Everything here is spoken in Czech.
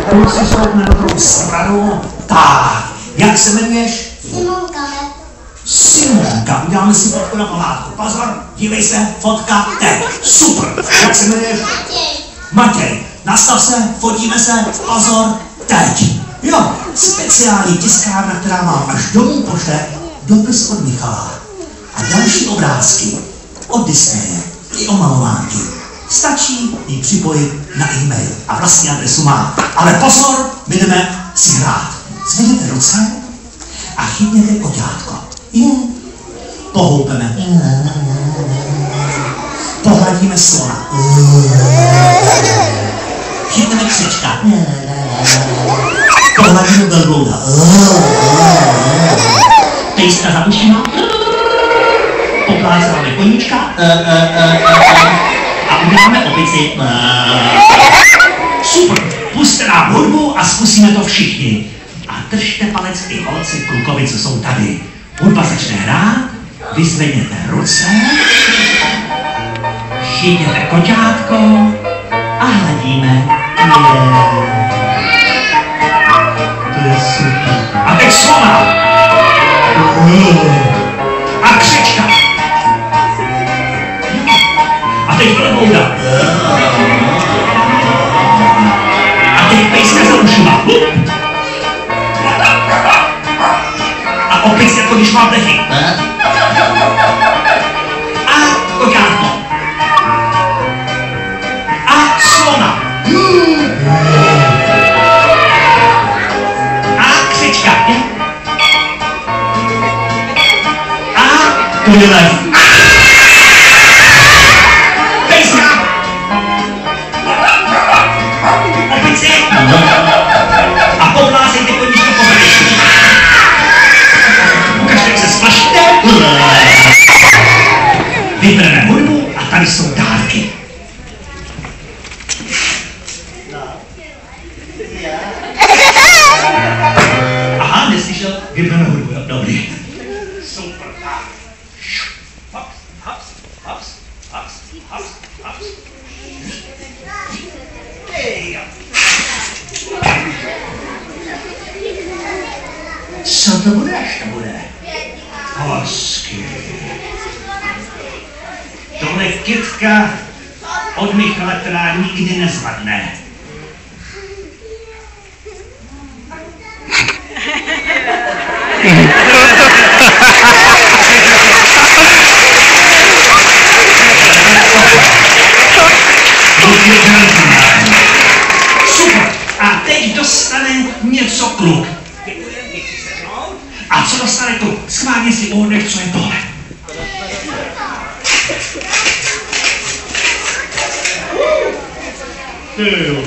kluci šoupne na druhou stranu. Tak, jak se jmenuješ? Simonka. Simonka, uděláme si fotku na památku. Pozor, dívej se, fotka teď. Super, jak se jmenuješ? Matěj, nastav se, fotíme se, pozor, teď. Jo, speciální tiskárna, která mám až domů pošle dopis od Michala. A další obrázky od Disneje i omalovánky. Stačí ji připojit na e-mail a vlastní adresu má. Ale pozor, my jdeme si hrát. Zvedněte ruce a chytněte koťátko. Pohoupeme. Pohladíme slona. Chytneme křečka. Pohladíme velblouda. Pejska za ušima. Poplázáme koníčka. A uděláme opici. Super, pusťte nám hudbu a zkusíme to všichni. A držte palec i holci klukovi, co jsou tady. Hudba začne hrát, vyzvedněte ruce, chytěte koťátko a hladíme. To je super. A teď slona. A křečka. A teď velblouda. A teď pejska za ušima. A opic jako když má plechy. A koťátko. A slona. A křečka. A konělev. Pejska. Opici. A poplásejte koníčko po hraničku. Ukažte, jak se splašíte. Vybereme hudbu a tady jsou dárky. Aha, neslyšel? Vybereme hudbu, jo? Dobrý. Super, tak. Hops, hops, hops, hops, hops, hops. Hej, co to bude, až to bude? Hezky. Tohle je kytka od Michala, která nikdy nezvadne. Super. A teď dostane něco kluk. A co dostane kluk? Schválně si uhodneš, co je tohle. Ty jo.